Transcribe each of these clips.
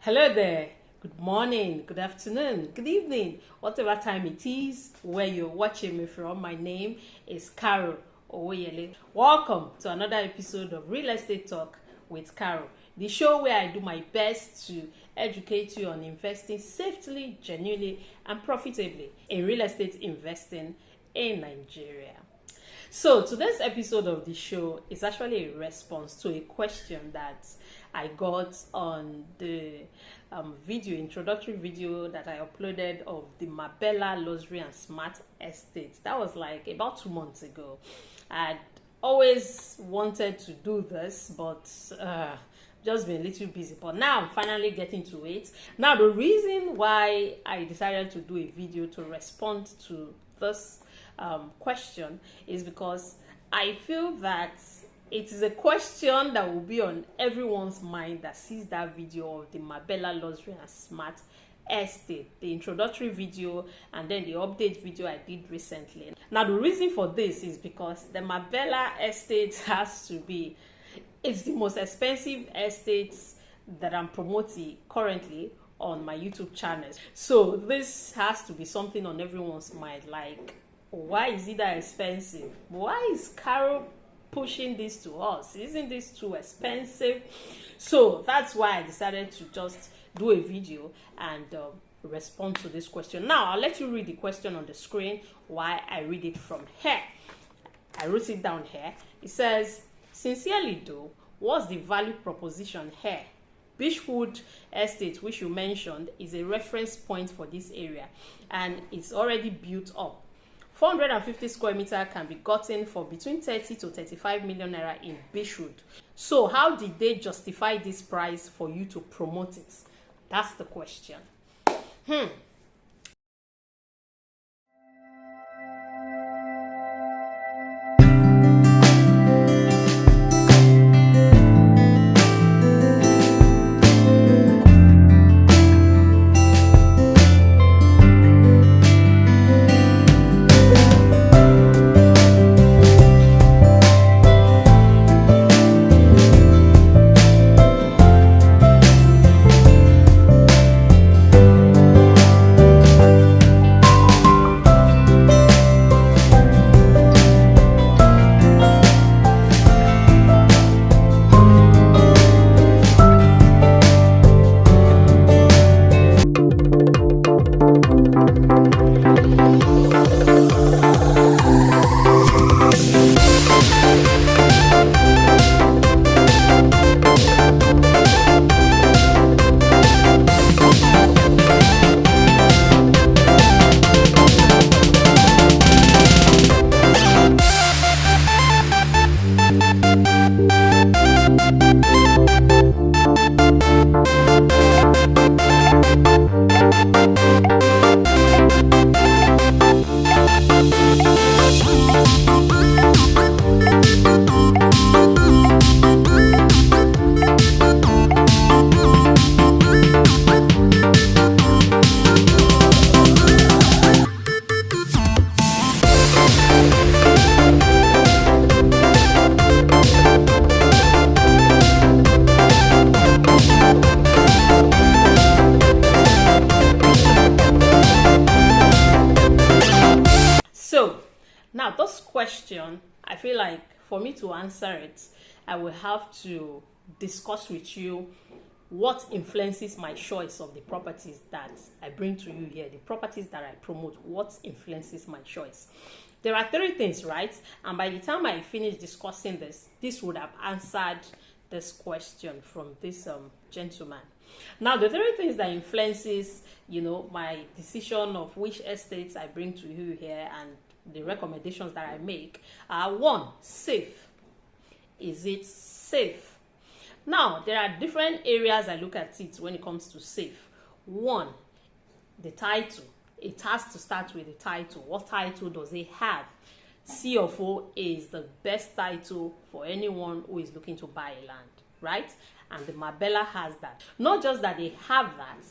Hello there. Good morning, good afternoon, good evening, whatever time it is where you're watching me from. My name is Carol Owoyele. Welcome to another episode of Real Estate Talk with Carol, the show where I do my best to educate you on investing safely, genuinely, and profitably in real estate investing in Nigeria. So today's episode of the show is actually a response to a question that I got on the introductory video that I uploaded of the Marbella Luxury and Smart estate. That was like about 2 months ago. I'd always wanted to do this, but just been a little busy. But now I'm finally getting to it. Now the reason why I decided to do a video to respond to this question is because I feel that it is a question that will be on everyone's mind that sees that video of the Marbella Luxury and Smart estate, the introductory video and then the update video I did recently. Now the reason for this is because the Marbella estate it's the most expensive estate that I'm promoting currently on my YouTube channel. So this has to be something on everyone's mind, like, why is it that expensive? Why is Carol pushing this to us? Isn't this too expensive? So that's why I decided to just do a video and respond to this question. Now I'll let you read the question on the screen while I read it from here. I wrote it down here. It says, sincerely though, what's the value proposition here? Beechwood estate, which you mentioned, is a reference point for this area and it's already built up. 450 square meter can be gotten for between 30 to 35 million naira in Beechwood. So how did they justify this price for you to promote it? That's the question. Now, this question, I feel like for me to answer it, I will have to discuss with you what influences my choice of the properties that I bring to you here, the properties that I promote, what influences my choice. There are 3 things, right? And by the time I finish discussing this would have answered this question from this gentleman. Now, the 3 things that influences, my decision of which estates I bring to you here and the recommendations that I make are: 1, safe. Is it safe? Now, there are different areas I look at it when it comes to safe. 1, the title. It has to start with the title. What title does it have? C of O is the best title for anyone who is looking to buy land, right? And the Marbella has that. Not just that they have that,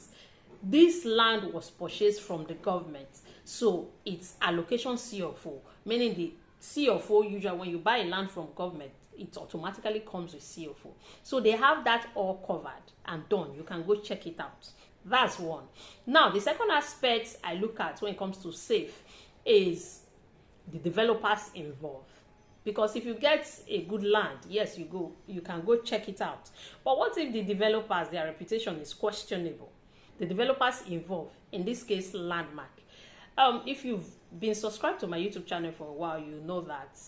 this land was purchased from the government. So it's allocation C of O, meaning the C of O, usually when you buy land from government, it automatically comes with CFO. So they have that all covered and done. You can go check it out. That's one. Now, the second aspect I look at when it comes to safe is the developers involved. Because if you get a good land, yes, you can go check it out. But what if the developers, their reputation is questionable? The developers involved, in this case, Landmark. If you've been subscribed to my YouTube channel for a while, you know that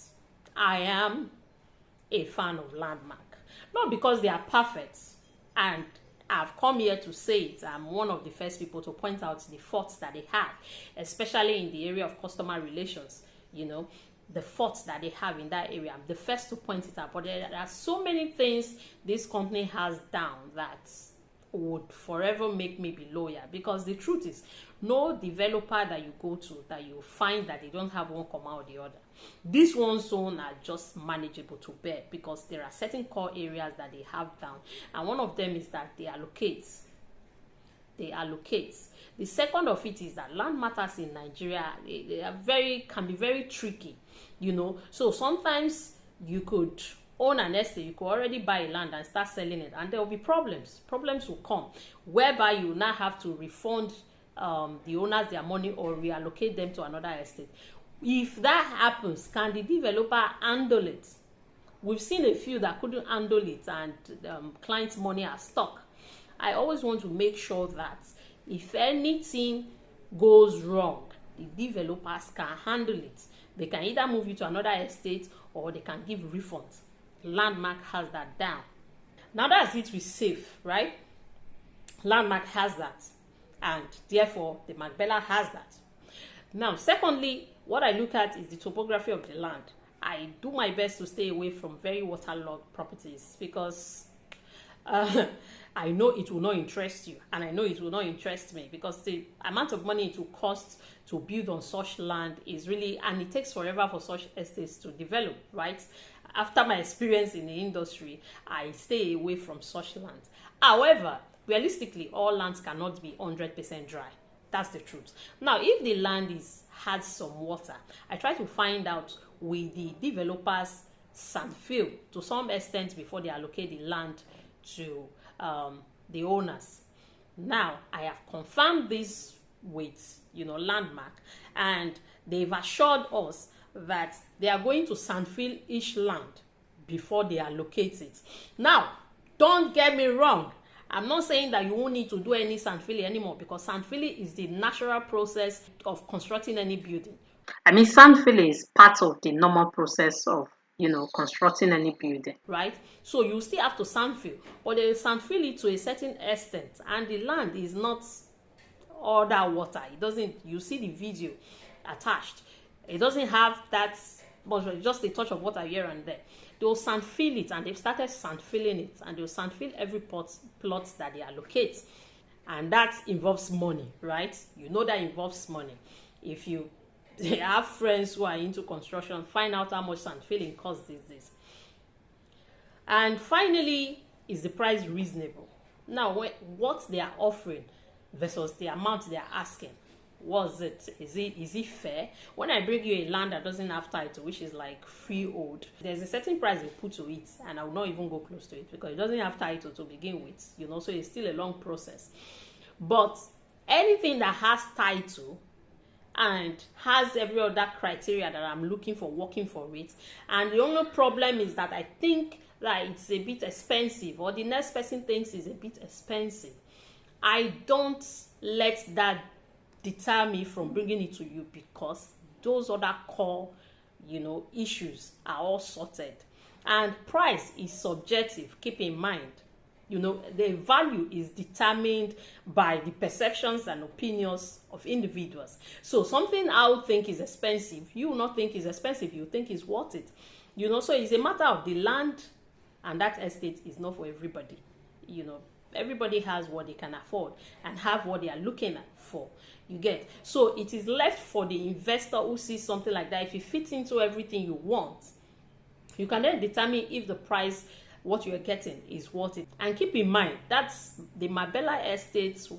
I am a fan of Landmark. Not because they are perfect, and I've come here to say it. I'm one of the first people to point out the faults that they have, especially in the area of customer relations, the faults that they have in that area. I'm the first to point it out. But there are so many things this company has down that would forever make me be loyal, because the truth is, no developer that you go to that you find that they don't have one comma or the other. These ones own are just manageable to bear, because there are certain core areas that they have down, and one of them is that they allocate. The second of it is that land matters in Nigeria, can be very tricky, so sometimes you could own an estate, you could already buy land and start selling it, and there will be problems will come, whereby you now have to refund the owners their money or reallocate them to another estate. If that happens, can the developer handle it? We've seen a few that couldn't handle it, and clients' money are stuck. I always want to make sure that if anything goes wrong, the developers can handle it. They can either move you to another estate or they can give refunds. Landmark has that down. Now that's it with safe, right? Landmark has that, and therefore the Marbella has that. Now, secondly, what I look at is the topography of the land. I do my best to stay away from very waterlogged properties, because I know it will not interest you, and I know it will not interest me, because the amount of money it will cost to build on such land is really, and it takes forever for such estates to develop, right? After my experience in the industry, I stay away from such lands. However, realistically, all lands cannot be 100% dry. That's the truth. Now, if the land has some water, I try to find out with the developers sand fill to some extent before they allocate the land to the owners. Now, I have confirmed this with Landmark, and they've assured us that they are going to sand fill each land before they allocate it. Now, don't get me wrong, I'm not saying that you won't need to do any sand filling anymore, because sand filling is the natural process of constructing any building. I mean, sand filling is part of the normal process of constructing any building, right? So you still have to sand fill, but they sand fill it to a certain extent, and the land is not all that water. It doesn't, you see the video attached, it doesn't have that much, just a touch of water here and there. They'll sand fill it, and they've started sand filling it, and they'll sand fill every plot that they allocate, and that involves money, right? That involves money. If you have friends who are into construction, find out how much sand filling costs these days. And finally, is the price reasonable? Now, what they are offering versus the amount they are asking, is it fair? When I bring you a land that doesn't have title, which is like freehold, there's a certain price they put to it, and I will not even go close to it, because it doesn't have title to begin with, so it's still a long process. But anything that has title and has every other criteria that I'm looking for, working for it, and the only problem is that I think that it's a bit expensive, or the next person thinks it's a bit expensive, I don't let that deter me from bringing it to you, because those other core issues are all sorted. And price is subjective, keep in mind. The value is determined by the perceptions and opinions of individuals. So something I would think is expensive, you will not think is expensive, you think is worth it. So it's a matter of the land, and that estate is not for everybody. Everybody has what they can afford and have what they are looking at for. You get? So it is left for the investor who sees something like that. If it fits into everything you want, you can then determine if the price what you're getting is worth it. And keep in mind, that's the Marbella estates.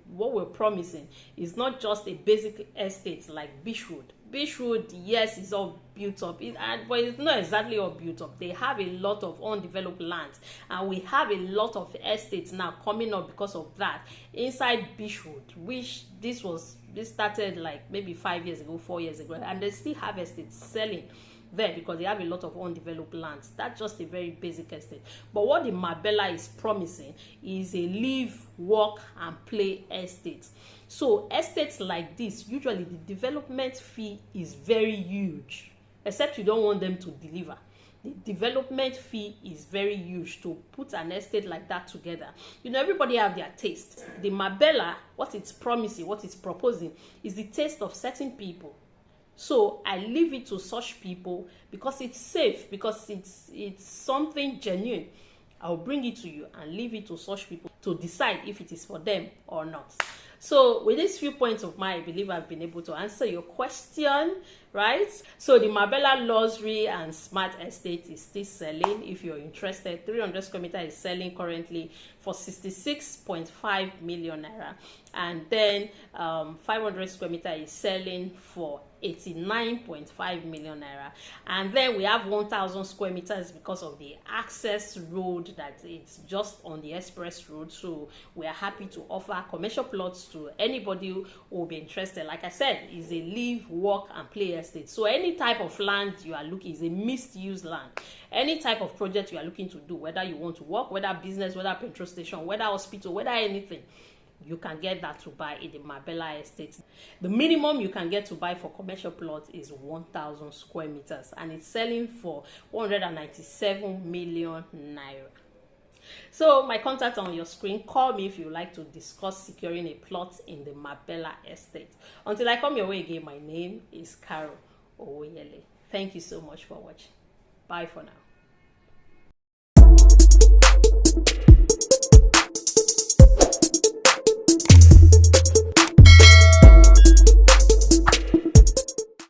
What we're promising is not just a basic estate like Beechwood. Beechwood, yes, is all built up, but it's not exactly all built up. They have a lot of undeveloped lands, and we have a lot of estates now coming up because of that inside Beechwood, which this started like maybe 5 years ago, 4 years ago, and they still have estates selling there because they have a lot of undeveloped lands. That's just a very basic estate. But what the Marbella is promising is a live, work, and play estate. So estates like this, usually the development fee is very huge, except you don't want them to deliver. The development fee is very huge to put an estate like that together. You know, everybody have their taste. The Marbella, what it's promising, what it's proposing, is the taste of certain people. So I leave it to such people because it's safe, because it's something genuine. I'll bring it to you and leave it to such people to decide if it is for them or not. So with these few points of mine, I believe I've been able to answer your question, right? So the Marbella Luxury and Smart estate is still selling. If you're interested, 300 square meter is selling currently for 66.5 million naira, and then 500 square meter is selling for 89.5 million naira. And then we have 1,000 square meters because of the access road, that it's just on the express road. So we are happy to offer commercial plots to anybody who will be interested. Like I said, is a live, work, and play estate. So any type of land you are looking is a mixed use land. Any type of project you are looking to do, whether you want to work, whether business, whether petrol station, whether hospital, whether anything, you can get that to buy in the Marbella estate. The minimum you can get to buy for commercial plot is 1,000 square meters, and it's selling for 197 million naira. So my contact on your screen. Call me if you like to discuss securing a plot in the Marbella estate. Until I come your way again, my name is Carol Owoyele. Thank you so much for watching. Bye for now.